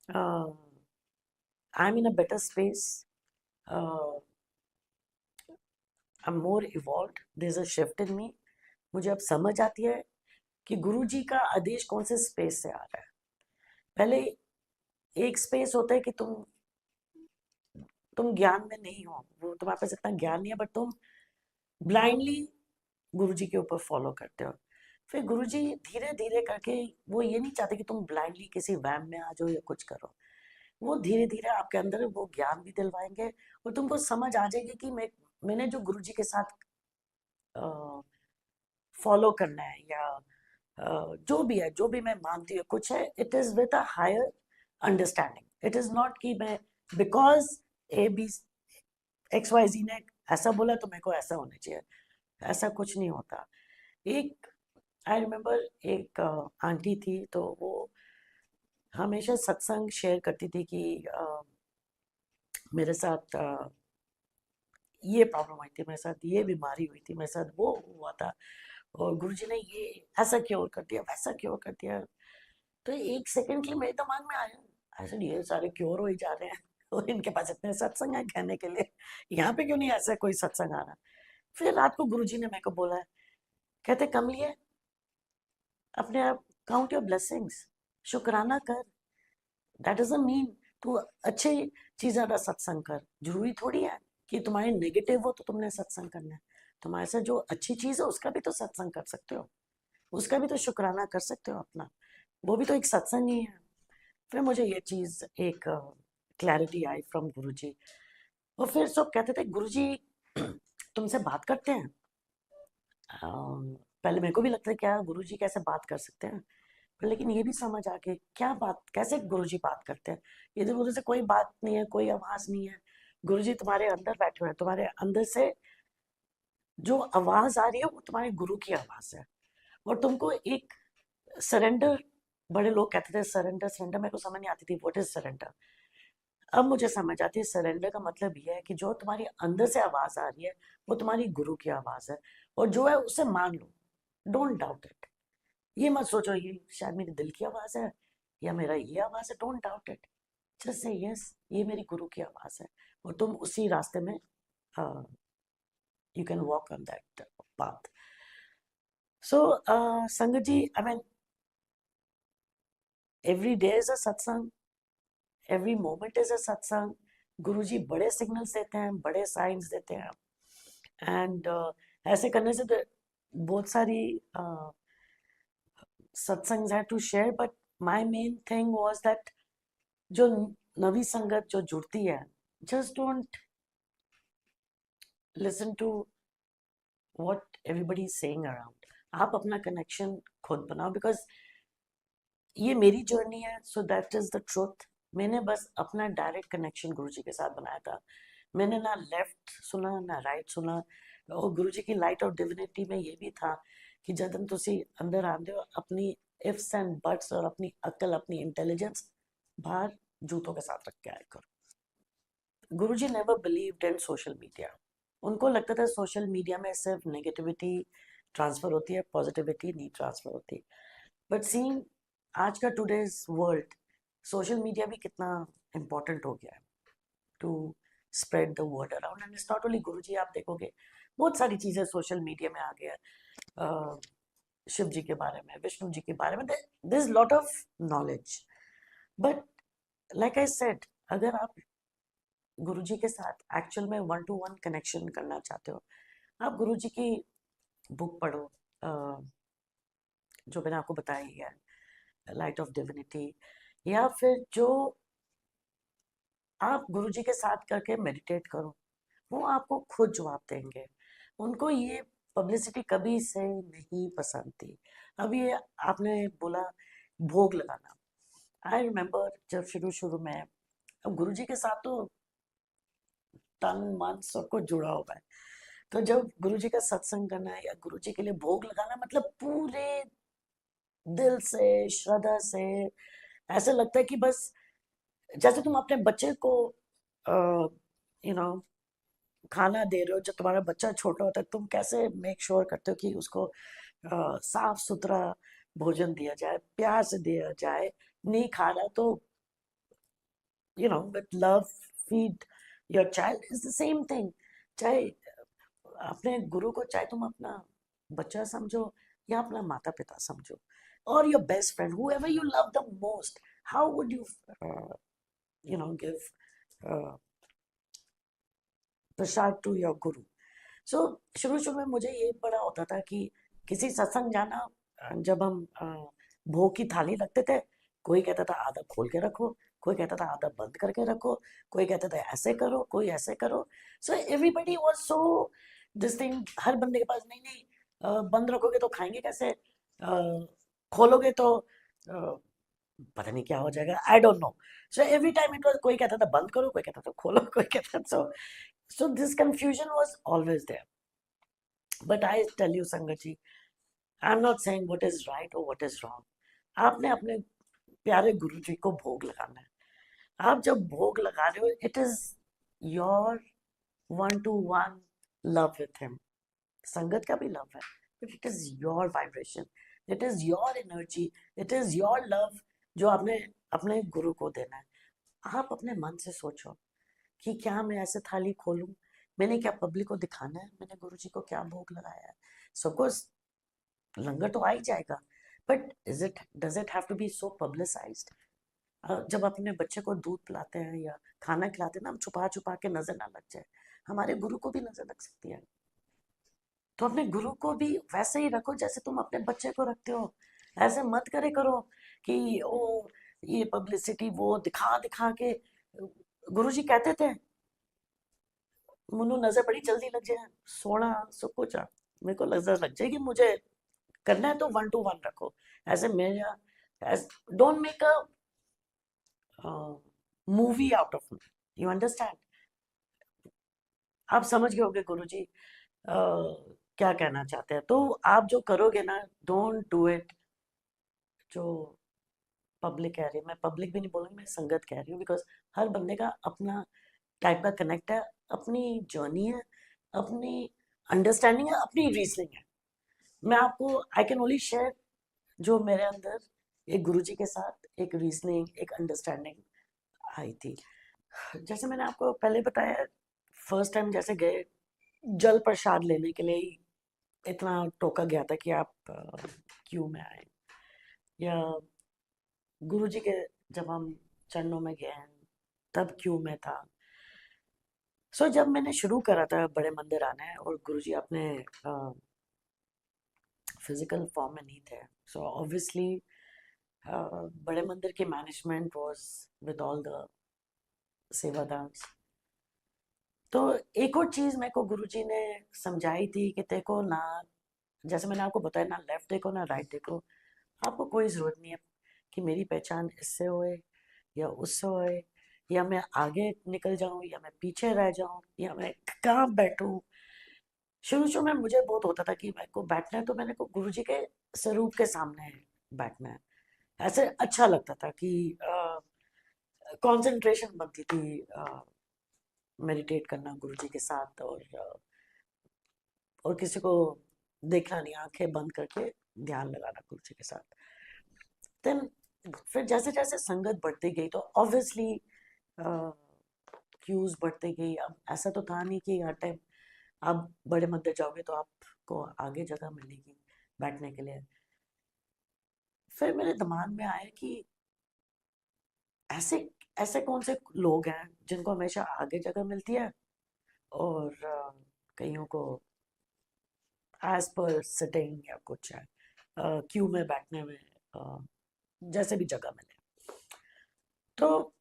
I am in a better space, I am more evolve, there is a shift in me. मुझे अब समझ आती है कि गुरु जी का आदेश कौन से स्पेस से आ रहा है। पहले एक स्पेस होता है कि तुम ज्ञान में नहीं हो, वो तुम्हारे पास इतना ज्ञान नहीं है, बट तुम ब्लाइंडली गुरुजी के ऊपर फॉलो करते हो। फिर गुरुजी धीरे धीरे करके, वो ये नहीं चाहते कि तुम ब्लाइंडली किसी वैम में आ जाओ या कुछ करो। वो धीरे धीरे आपके अंदर वो ज्ञान भी दिलवाएंगे और तुमको समझ आ जाएगी कि मैंने जो गुरुजी के साथ फॉलो करना है, या जो भी है, जो भी मैं मानती हूँ कुछ है, it is with a higher understanding. It is not कि मैं because A B X Y Z ने ऐसा बोला तो मेरे को ऐसा होना चाहिए, ऐसा कुछ नहीं होता। एक, आई रिमेम्बर एक आंटी थी, तो वो हमेशा सत्संग शेयर करती थी कि मेरे साथ ये प्रॉब्लम हुई थी, मेरे साथ ये बीमारी हुई थी, मेरे साथ वो हुआ था, और गुरुजी ने ये ऐसा क्योर कर दिया, वैसा क्योर कर दिया। तो एक सेकंड के लिए मेरे दिमाग में आया, ऐसे ये सारे क्योर हो ही जा रहे हैं और इनके पास इतने सत्संग है कहने के लिए, यहाँ पे क्यों नहीं ऐसा कोई सत्संग आ रहा। फिर रात को गुरुजी ने मेरे को बोला है, कहते कमलिए, अपने आप काउंट योर ब्लेसिंग्स, शुक्राना कर। दैट डजंट मीन तू अच्छी चीज़ों का सत्संग कर। जरूरी थोड़ी है कि तुम्हारे नेगेटिव हो तो तुमने सत्संग करना है। तुम्हारे साथ जो अच्छी चीज़ है उसका भी तो सत्संग कर सकते हो, उसका भी तो शुक्राना कर सकते हो अपना, वो भी तो एक सत्संग ही है। फिर मुझे ये चीज़ एक क्लैरिटी आई फ्रॉम गुरुजी। और फिर सब कहते थे गुरुजी तुमसे बात करते हैं। पहले मेरे को भी लगता है क्या गुरुजी कैसे बात कर सकते हैं, पर लेकिन ये भी समझ आ गई क्या बात, कैसे गुरुजी बात करते हैं। इधर उधर से कोई बात नहीं है, कोई आवाज नहीं है, गुरुजी तुम्हारे अंदर बैठे हुए हैं, तुम्हारे अंदर से जो आवाज आ रही है वो तुम्हारे गुरु की आवाज है। और तुमको एक सरेंडर, बड़े लोग कहते थे सरेंडर सरेंडर, मेरे को समझ नहीं आती थी व्हाट इज सरेंडर। अब मुझे समझ आती है सरेंडर का मतलब ये है कि जो तुम्हारी अंदर से आवाज आ रही है वो तुम्हारी गुरु की आवाज है, और जो है उसे मान लो, डोंट डाउट इट। ये मत सोचो ये शायद मेरे दिल की आवाज है या मेरा ये आवाज है, don't doubt it. Just say yes, ये मेरी गुरु की आवाज है, और तुम उसी रास्ते में, you can walk on that path. So sangat ji, I mean every day is a satsang, every moment is a सत्संग। गुरु जी बड़े सिग्नल्स देते हैं, बड़े साइंस देते हैं, एंड ऐसे करने से तो बहुत सारी सत्संग्स है to share, but my main thing was that जो नवी संगत जो जुड़ती है, just don't listen to what everybody is saying around. आप अपना कनेक्शन खुद बनाओ, बिकॉज ये मेरी जर्नी है, so that is the truth. मैंने बस अपना डायरेक्ट कनेक्शन गुरुजी के साथ बनाया था। मैंने ना लेफ्ट सुना ना राइट सुना। और गुरुजी की लाइट ऑफ डिविनिटी में ये भी था कि जदन तुसी अंदर आंदे हो, अपनी इफ्स एंड बट्स और अपनी अक्ल, अपनी इंटेलिजेंस बाहर जूतों के साथ रख के आया करो। Guruji never believed in social media. उनको लगता था सोशल मीडिया में सिर्फ नेगेटिविटी ट्रांसफर होती है, पॉजिटिविटी नहीं ट्रांसफर होती। बट सीइंग आज का टुडेज वर्ल्ड, सोशल मीडिया भी कितना इम्पोर्टेंट हो गया है to spread the word around. And it's not only Guruji, आप देखोगे बहुत सारी चीज़ें सोशल मीडिया में आ गया है। शिव जी के बारे में, विष्णु जी के बारे में, there is lot of knowledge. But like I said, अगर आप गुरु जी के साथ एक्चुअल में वन टू वन कनेक्शन करना चाहते हो, आप गुरु जी की बुक पढ़ो, जो मैंने आपको बताई है, लाइट ऑफ डिविनिटी, या फिर जो आप गुरु जी के साथ करके मेडिटेट करो, वो आपको खुद जवाब देंगे। उनको ये पब्लिसिटी कभी से नहीं पसंद थी। अब ये आपने बोला भोग लगाना, आई रिमेम्बर जब शुरू शुरू में, अब गुरु जी के साथ तो तन मन सब कुछ जुड़ा हुआ है, तो जब गुरु जी का सत्संग करना है या गुरु जी के लिए भोग लगाना, मतलब पूरे दिल से, श्रद्धा से, ऐसा लगता है कि बस जैसे तुम अपने बच्चे को यू नो खाना दे रहे हो। जब तुम्हारा बच्चा छोटा होता है, तुम कैसे मेक श्योर करते हो कि उसको साफ सुथरा भोजन दिया जाए, प्यार से दिया जाए, नहीं खा रहा तो with love feed your child, is the same thing. चाहे अपने गुरु को, चाहे तुम अपना बच्चा समझो या अपना माता पिता समझो, और your best friend, whoever you love the most, how would you give prasad to your Guru? So शुरू शुरू में मुझे ये बड़ा होता था कि किसी सत्संग जाना, जब हम भोग की थाली रखते थे, कोई कहता था आधा खोल के रखो, कोई कहता था आधा बंद करके रखो, कोई कहता था ऐसे करो, कोई ऐसे करो। So everybody was so this thing, हर बंदे के पास, नहीं नहीं, बंद रखोगे तो खाएंगे कैसे, खोलोगे तो पता नहीं क्या हो जाएगा, आई don't no. So every time it was, कोई कहता था बंद करो, कोई कहता था खोलो, कोई कहता था। So this confusion was always there. But I tell you sangat ji, I am not saying what is right और व्हाट इज रॉन्ग। आपने अपने प्यारे गुरु जी को भोग लगाना है। आप जब भोग लगा रहे हो, it is your one two one love with him. संगत का भी लव है, but it is your vibration, it is your energy, it is your love, जो आपने अपने गुरु को देना है। आप अपने मन से सोचो कि क्या मैं ऐसे थाली खोलूं, मैंने क्या पब्लिक को दिखाना है मैंने गुरु जी को क्या भोग लगाया है? सपोज लंगर तो आ ही जाएगा, but does it have to be so publicised? जब अपने बच्चे को दूध पिलाते हैं या खाना खिलाते हैं ना, हम छुपा छुपा के, नजर ना लग जाए। हमारे गुरु को भी नजर लग सकती है, तो अपने गुरु को भी वैसे ही रखो जैसे तुम अपने बच्चे को रखते हो। ऐसे मत करे करो कि ओ ये पब्लिसिटी, वो दिखा दिखा के। गुरु जी कहते थे, मुन्नू नजर बड़ी जल्दी लग जाए, सोना सब कुछ मेरे को नजर लग जाएगी, मुझे करना है तो वन टू वन रखो। ऐसे मेरा, don't make a movie out of me, you understand? आप समझ गए होगे गुरु जी क्या कहना चाहते हैं। तो आप जो करोगे ना, डोंट डू इट जो पब्लिक कह रही है। मैं पब्लिक भी नहीं बोलूंगी, मैं संगत कह रही हूँ, बिकॉज हर बंदे का अपना टाइप का कनेक्ट है, अपनी जर्नी है, अपनी अंडरस्टैंडिंग है, अपनी रीजनिंग है। मैं आपको, आई कैन ओनली शेयर जो मेरे अंदर एक गुरुजी के साथ एक रीजनिंग, एक अंडरस्टैंडिंग आई थी। जैसे मैंने आपको पहले बताया, फर्स्ट टाइम जैसे गए, जल प्रसाद लेने के लिए ही इतना टोका गया था कि आप क्यों में आए, या गुरुजी के जब हम चरणों में गए हैं तब क्यों में था। सो जब मैंने शुरू करा था बड़े मंदिर आना है, और गुरुजी अपने फिजिकल फॉर्म में नहीं थे, सो ऑब्वियसली बड़े मंदिर की management was with all the sevadars. तो एक और चीज मेरे को गुरुजी ने समझाई थी कि देखो ना, जैसे मैंने आपको बताया ना, लेफ्ट देखो ना राइट देखो। आपको कोई जरूरत नहीं है कि मेरी पहचान इससे होए या उससे होए, या मैं आगे निकल जाऊं या मैं पीछे रह जाऊं, या मैं कहाँ बैठूं। शुरू शुरू में मुझे बहुत होता था कि मेरे को बैठना है तो मैंने को गुरुजी के स्वरूप के सामने बैठना है। ऐसे अच्छा लगता था कि कंसंट्रेशन बनती थी मेडिटेट करना गुरुजी के साथ, और किसी को देखना नहीं, आंखें बंद करके ध्यान लगाना गुरुजी के साथ। देन फिर जैसे जैसे संगत बढ़ती गई, तो ऑब्वियसली क्यूज बढ़ती गई। अब ऐसा तो था नहीं कि हर टाइम आप बड़े मंदिर जाओगे तो आपको आगे जगह मिलेगी। बैठने के लिए। फिर मेरे दिमाग में आया कि ऐसे ऐसे कौन से लोग हैं जिनको हमेशा आगे जगह मिलती है और कईयों को एज पर सिटिंग या कुछ है क्यू में बैठने में अ, जैसे भी जगह मिले। तो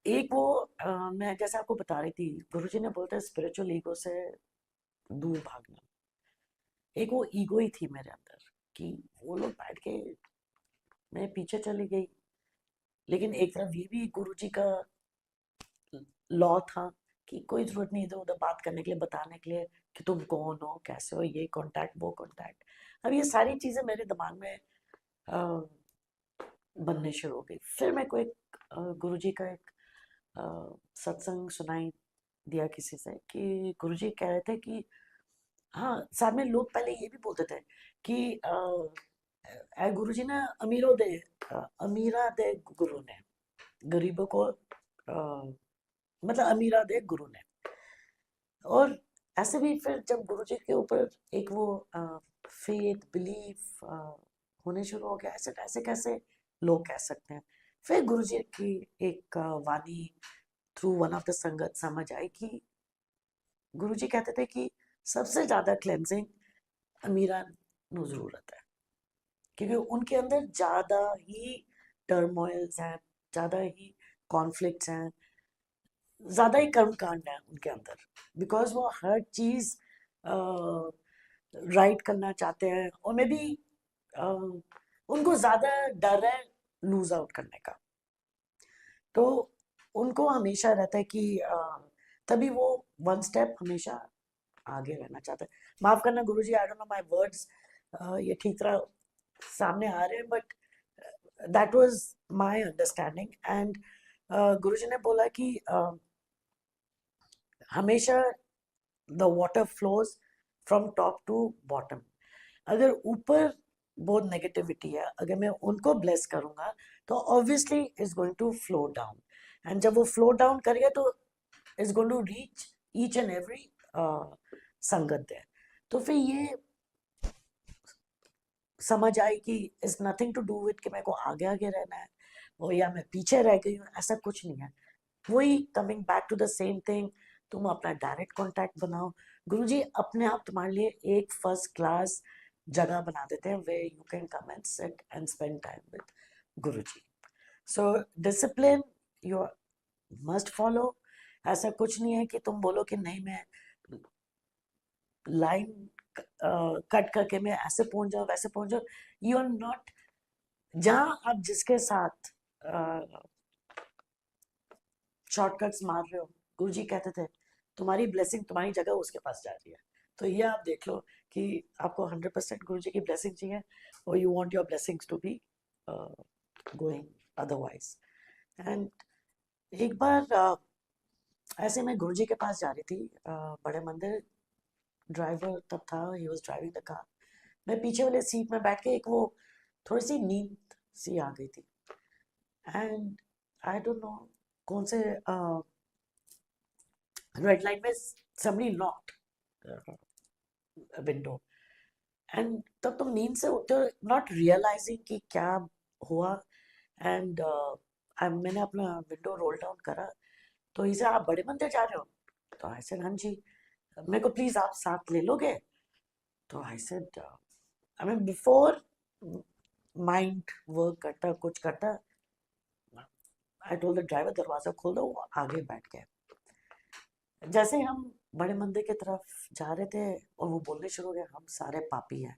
एक वो मैं जैसे आपको बता रही थी, गुरुजी ने बोलते हैं स्पिरिचुअल ईगो से दूर भागना। एक वो ईगो ही थी मेरे अंदर कि वो लोग बैठ के मैं पीछे चली गई, लेकिन एक तरफ ये भी गुरुजी का लॉ था कि कोई जरूरत नहीं इधर उधर बात करने के लिए, बताने के लिए कि तुम कौन हो, कैसे हो, ये कांटेक्ट वो कांटेक्ट। अब ये सारी चीजें मेरे दिमाग में अ, बनने शुरू हो गई। फिर मेरे को एक गुरुजी का एक सत्संग सुनाई दिया किसी से कि गुरुजी कह रहे थे कि हाँ, साथ में लोग पहले ये भी बोलते थे कि ए गुरुजी ने अमीरा दे गुरु ने गरीबों को मतलब अमीरा दे गुरु ने। और ऐसे भी फिर जब गुरुजी के ऊपर एक वो फेथ बिलीफ होने शुरू हो गया, ऐसे ऐसे कैसे लोग कह सकते हैं। फिर गुरुजी की एक वाणी थ्रू वन ऑफ द संगत समझ आई कि गुरुजी कहते थे कि सबसे ज्यादा क्लेंजिंग अमीरा नु जरूरत है, क्योंकि उनके अंदर ज्यादा ही टर्मोइल्स हैं, ज्यादा ही कॉन्फ्लिक्ट्स हैं, ज्यादा ही कर्म कांड है उनके अंदर। बिकॉज वो हर चीज राइट करना चाहते हैं, और मे बी उनको ज्यादा डर है लूज आउट करने का। तो उनको हमेशा रहता है कि तभी वो वन स्टेप हमेशा आगे रहना चाहते हैं। माफ करना Guruji, I don't know my words ये ठीक तरह सामने आ रहे हैं, but that was my understanding. And Guruji ने बोला कि हमेशा the water flows from top to bottom. अगर ऊपर बहुत नेगेटिविटी है, अगर मैं उनको ब्लेस करूंगा तो obviously is going to flow down. And जब वो फ्लो डाउन करेगा तो is going to reach each and every Sangat there. तो फिर ये समझ आई कि is nothing to do with कि मेरे को आगे आगे रहना है और या मैं पीछे रह गई हूँ, ऐसा कुछ नहीं है। वही coming back to the same thing, तुम अपना डायरेक्ट कांटेक्ट बनाओ। गुरुजी अपने आप तुम्हारे लिए एक फर्स्ट क्लास जगह बना देते हैं way you can come and sit and spend time with Guruji. So discipline you must follow. ऐसा कुछ नहीं है कि तुम बोलो कि नहीं मैं लाइन कट करके मैं ऐसे पहुंच जाऊं वैसे पहुंच जाऊं। यू आर नॉट, जहां आप जिसके साथ शॉर्टकट्स मार रहे हो, गुरुजी कहते थे तुम्हारी ब्लेसिंग तुम्हारी जगह उसके पास जा रही है। तो ये आप देख लो कि आपको 100% गुरुजी की ब्लेसिंग चाहिए और you want your blessings to be going otherwise. And एक बार ऐसे मैं गुरुजी के पास जा रही थी बड़े मंदिर। ड्राइवर तब था, he was driving the car. मैं पीछे वाले सीट में बैठ के एक वो थोड़ी सी नींद सी आ गई थी। एंड आई डोंट नो कौन से रेड लाइट में somebody knocked विंडो। एंड तब तुम नींद से उठते हो नॉट रियलाइजिंग कि क्या हुआ। एंड मैंने अपना विंडो रोल डाउन करा तो इसे आप बड़े मंदिर जा रहे हो? तो आई सेड हाँ जी। मेरे को प्लीज आप साथ ले लोगे? तो I said I mean before mind work करता कुछ करता, आई टोल्ड द ड्राइवर दरवाजा खोल दो, वो आगे बैठ गए। जैसे हम बड़े मंदिर की तरफ जा रहे थे और वो बोलने शुरू हो गए हम सारे पापी हैं।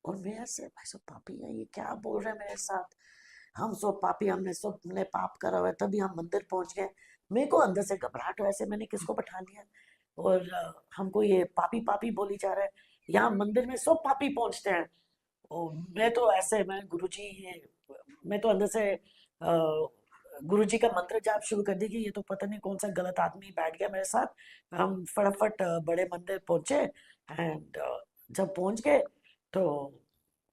और मैं ऐसे भाई सब पापी है, ये क्या बोल रहे हैं मेरे साथ? हम सब पापी, हमने सब ने पाप करा हुआ है तभी हम मंदिर पहुंच गए। मेरे को अंदर से घबराहट हो, ऐसे मैंने किसको बैठा लिया और हमको ये पापी पापी बोली जा रहा है। यहाँ मंदिर में सब पापी पहुंचते हैं। और मैं तो ऐसे मैं गुरुजी ये मैं तो अंदर से गुरुजी का मंत्र जाप शुरू कर दी कि ये तो पता नहीं कौन सा गलत आदमी बैठ गया मेरे साथ। हम फटाफट बड़े मंदिर पहुंचे। एंड जब पहुंच गए तो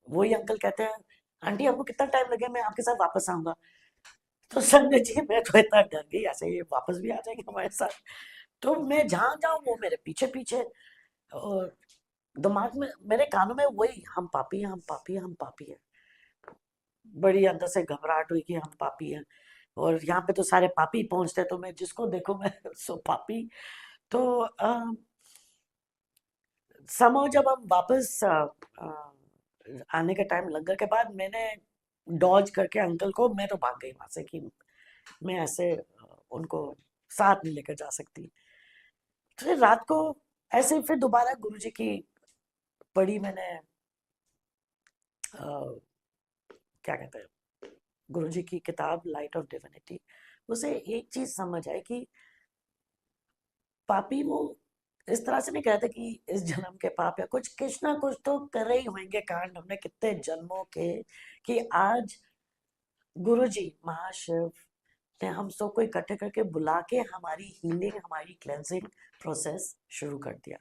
वही अंकल कहते हैं आंटी आपको कितना टाइम लगे, मैं आपके साथ वापस आऊंगा। तो संगत जी मैं तो इतना डर गई ऐसे ये वापस भी आ जाएंगे हमारे साथ। तो मैं जहां जाऊं वो मेरे पीछे पीछे। और दिमाग में, मेरे कानों में वही, हम पापी हैं, हम पापी हैं, हम पापी हैं। बड़ी अंदर से घबराहट हुई कि हम पापी हैं, और यहाँ पे तो सारे पापी पहुंचते हैं, तो मैं जिसको देखो मैं सो पापी। तो समझो जब हम वापस आने का टाइम लग गया के बाद, मैंने डॉज करके अंकल को, मैं तो भाग गई वहां से कि मैं ऐसे उनको साथ नहीं लेकर जा सकती। तो फिर रात को ऐसे ही फिर दोबारा गुरुजी की पढ़ी मैंने, क्या कहते हैं, गुरुजी की किताब लाइट ऑफ डिविनिटी। उसे एक चीज समझ आई कि पापी वो इस तरह से नहीं कहते कि इस जन्म के पाप, या कुछ ना कुछ तो कर रहे ही होंगे कांड हमने कितने जन्मों के, कि आज गुरुजी महाशिव ने हम सबको इकट्ठे करके बुला के हमारी हीलिंग, हमारी क्लेंजिंग प्रोसेस शुरू कर दिया।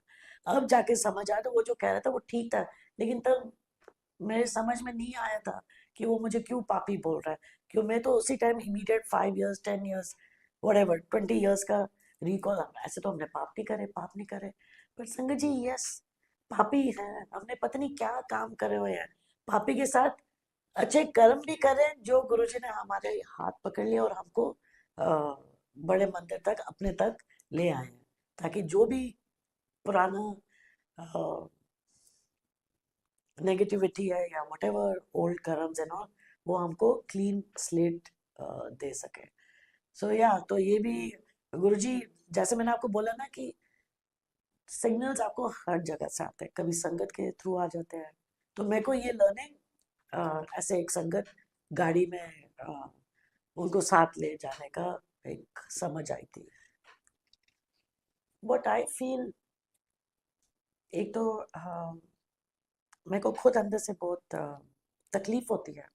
अब जाके समझ आया, तो वो जो कह रहा था वो ठीक था, लेकिन तब मेरे समझ में नहीं आया था कि वो मुझे क्यों पापी बोल रहा है। क्यों, मैं तो उसी time immediate 5 years 10 years whatever 20 years का रिकॉल, ऐसे तो हमने पाप नहीं करे, पाप नहीं करे। पर संगत जी, यस, पापी है, हमने पता नहीं क्या काम करे हुए हैं, पापी के साथ अच्छे कर्म भी करें, जो गुरुजी ने हमारे हाथ पकड़ लिया और हमको बड़े मंदिर तक, अपने तक ले आए हैं, ताकि जो भी पुराना नेगेटिविटी है या whatever old karmas and all, वो हमको क्लीन स्लेट दे सके। सो या तो ये भी गुरुजी, जैसे मैंने आपको बोला ना कि सिग्नल्स आपको हर जगह से आते हैं, कभी संगत के थ्रू आ जाते हैं। तो मेरे को ये लर्निंग ऐसे एक संगत गाड़ी में उनको साथ ले जाने का एक समझ आई थी। बट आई फील, एक तो मेरे को खुद अंदर से बहुत तकलीफ होती है,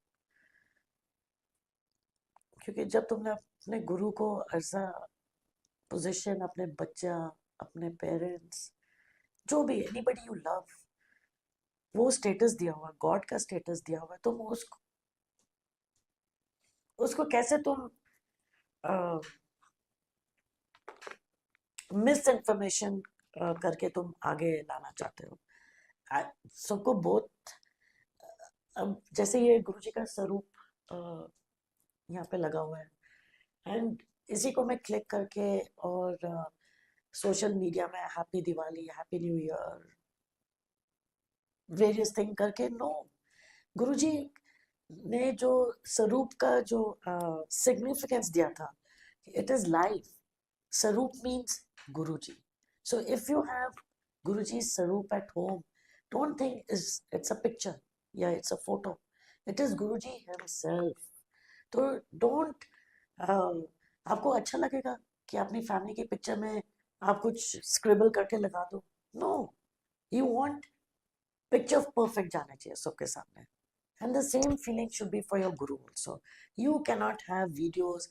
क्योंकि जब तुमने अपने गुरु को एज अ पोजीशन, अपने बच्चा, अपने पेरेंट्स, जो भी एनीबडी यू लव, वो स्टेटस दिया हुआ, गॉड का स्टेटस दिया हुआ, तुम उसको कैसे तुम मिस इन्फॉर्मेशन करके तुम आगे लाना चाहते हो। सबको बहुत, अब जैसे ये गुरु जी का स्वरूप यहाँ पे लगा हुआ है, एंड इसी को मैं क्लिक करके और सोशल मीडिया में happy Diwali, happy new year, various thing करके, नो, गुरुजी ने जो स्वरूप का जो सिग्निफिकेंस दिया था, it is life. Swaroop means Guruji. So if you have Guruji swaroop at home, don't think is it's a picture या it's a photo, it is Guruji himself. तो डोंट, आपको अच्छा लगेगा कि अपनी फैमिली की पिक्चर में आप कुछ स्क्रिबल करके लगा दो? No, you want picture perfect जाना चाहिए सबके सामने। And the same feeling should be for your guru also. You cannot have videos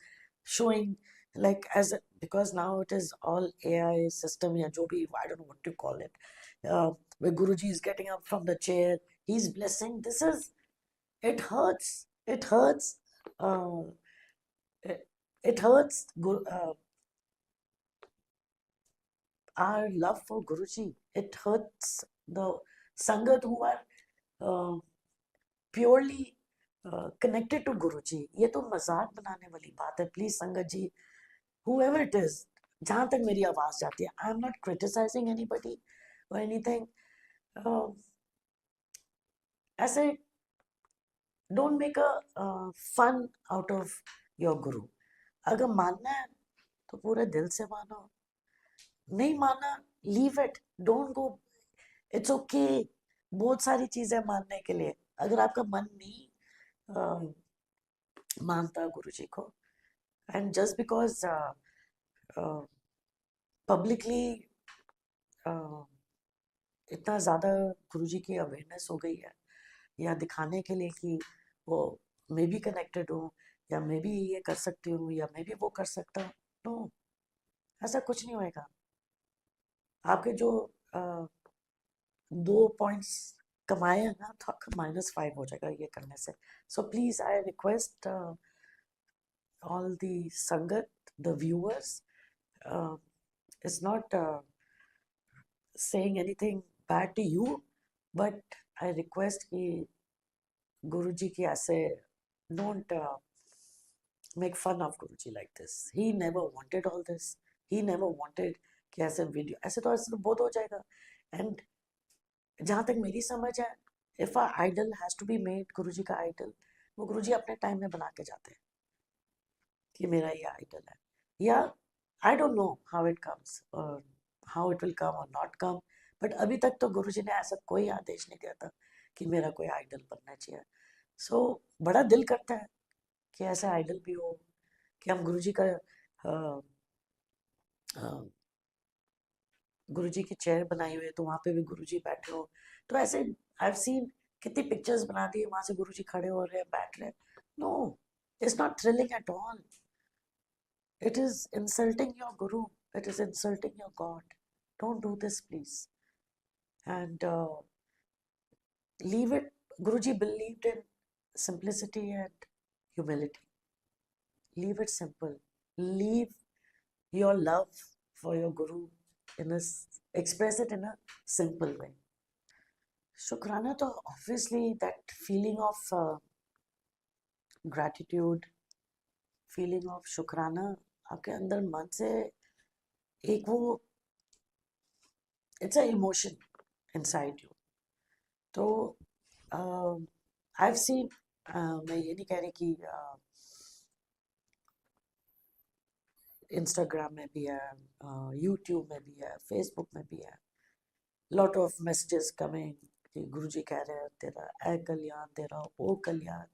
showing like because now it is all AI system, या जो भी, I don't know what to call it, where Guruji is getting up from the chair, he's blessing. This is, it hurts. It hurts. Uh, it hurts our love for Guruji. It hurts the Sangat who are purely connected to Guru ji. ये तो मजाक बनाने वाली बात है, please संगत जी, whoever it is, जहां तक मेरी आवाज जाती है, I am not criticising anybody और एनीथिंग, ऐसे don't make a fun out of your Guru. अगर मानना है तो पूरे दिल से मानो, नहीं माना, leave it, don't go, it's okay. बहुत सारी चीजें मानने के लिए, अगर आपका मन नहीं मानता गुरु जी को, एंड जस्ट बिकॉज पब्लिकली इतना ज़्यादा गुरुजी की अवेयरनेस हो गई है, या दिखाने के लिए कि वो मैं भी कनेक्टेड हूँ, या मैं भी ये कर सकती हूँ, या मैं भी वो कर सकता हूँ, नो, ऐसा कुछ नहीं होएगा। आपके जो 2 पॉइंट्स कमाए हैं ना, तो आपका -5 हो जाएगा ये करने से। So please I request all the Sangat, the viewers, is not saying anything bad to you, but I request कि गुरुजी की ऐसे don't make fun of Guruji like this. He never wanted all this. He never wanted कि ऐसे video ऐसे तो बहुत हो जाएगा. And जहाँ तक मेरी समझ है, if a idol has to be made, गुरुजी का idol, वो गुरुजी अपने टाइम में बना के जाते हैं कि मेरा ये आइडल है. या आई don't know how it comes और हाउ इट विल कम और नॉट कम, बट अभी तक तो गुरुजी ने ऐसा कोई आदेश नहीं दिया था कि मेरा कोई आइडल बनना चाहिए. सो बड़ा दिल करता है कि ऐसा आइडल भी हो, कि हम गुरुजी का गुरुजी की चेयर बनाई हुई है तो वहाँ पे भी गुरुजी बैठे हो. तो ऐसे आई हैव सीन कितनी पिक्चर्स बना दी, वहाँ से गुरुजी खड़े हो रहे हैं, बैठ रहे हैं. No, it's not thrilling at all. It is insulting your guru. It is insulting your God. Don't do this, please. And leave it. Guruji believed in simplicity and humility. Leave it simple. Leave your love for your guru express it in a simple way. Shukrana to obviously that feeling of gratitude, feeling of शुक्राना आपके अंदर मन से एक वो it's an emotion inside you. तो I have seen, मैं ये नहीं कह रही कि इंस्टाग्राम में भी है, यूट्यूब में भी है, फेसबुक में भी है, लॉट ऑफ मैसेजेस कमिंग कि गुरुजी कह रहे हैं तेरा ए कल्याण, तेरा ओ कल्याण,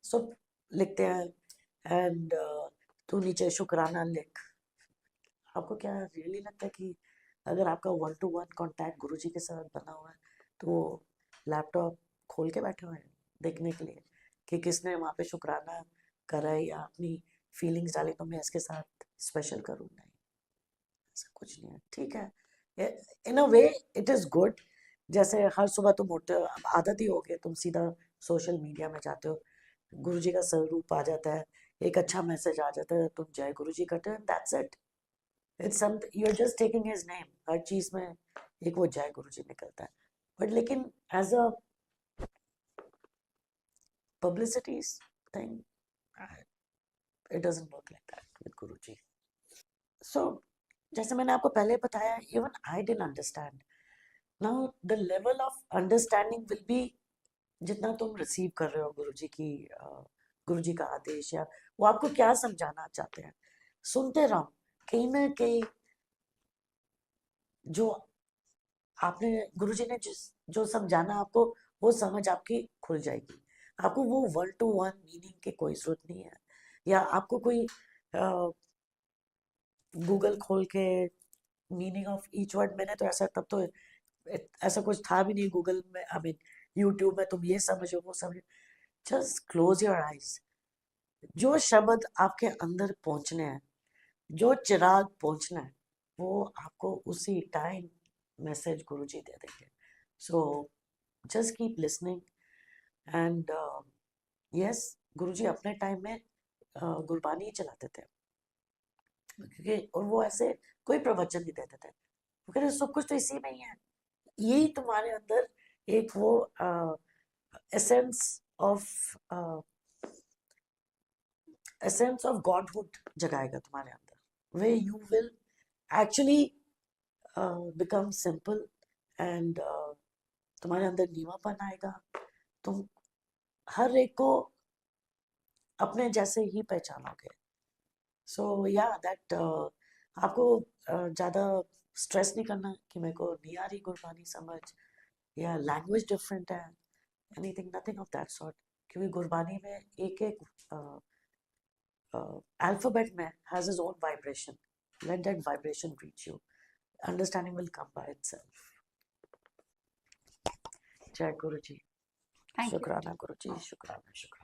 सब लिखते हैं. एंड तू नीचे शुक्राना लिख. आपको क्या रियली लगता है कि अगर आपका 1-to-1 कांटेक्ट गुरुजी के साथ बना हुआ है तो वो लैपटॉप खोल के बैठे हुए हैं देखने के लिए कि किसने वहाँ पे शुक्राना करा है या अपनी फीलिंग्स डाली तो मैं इसके साथ स्पेशल करूँ? नहीं, ऐसा कुछ नहीं है. ठीक है, इन अ वे इट इज़ गुड. जैसे हर सुबह तुम उठते हो, अब आदत ही हो गई, तुम सीधा सोशल मीडिया में जाते हो, गुरुजी का स्वरूप आ जाता है, एक अच्छा मैसेज आ जाता है, तुम जय गुरुजी करते हो, that's it. It's some you are just taking his name. हर चीज में एक वो जय गुरुजी निकलता है. बट लेकिन as a publicity thing, it doesn't work like that with Guruji. So, जैसे मैंने आपको पहले बताया, even I didn't understand. Now the level of understanding will be जितना तुम रिसीव कर रहे हो गुरुजी का आदेश या वो आपको क्या समझाना चाहते हैं, सुनते रहो. कहीं ना कहीं जो आपने गुरुजी ने जो समझाना आपको, वो समझ आपकी खुल जाएगी. आपको वो 1-to-1 मीनिंग की कोई जरूरत नहीं है, या आपको कोई गूगल खोल के मीनिंग ऑफ ईच वर्ड. मैंने तो ऐसा तब तो ऐसा कुछ था भी नहीं गूगल में, आई मीन यूट्यूब में तुम ये समझो वो समझो. Just close your eyes. जो शब्द आपके अंदर पहुंचने हैं, जो चिराग पहुंचना है, वो आपको उसी टाइम मैसेज गुरुजी दे देंगे. So just keep listening. And yes, Guruji अपने टाइम में गुरबानी ही चलाते थे, क्योंकि और वो ऐसे कोई प्रवचन नहीं देते थे, वो कहते सब कुछ तो इसी में ही है. यही तुम्हारे अंदर एक वो एसेंस ऑफ गॉडहुड जगाएगा तुम्हारे अंदर, way you will actually become simple. And तुम्हारे अंदर नीवापन आएगा. तुम हर एक को अपने जैसे ही पहचानोगे. सो या दैट आपको ज़्यादा स्ट्रेस नहीं करना कि मेरे को नहीं आ रही गुरबानी समझ, या लैंग्वेज डिफरेंट है, anything, nothing of that sort. क्योंकि गुरबानी में एक एक alphabet में has its own vibration. Let that vibration reach you. Understanding will come by itself. Jai Guruji. Thank you. Shukrana Guruji. Shukrana.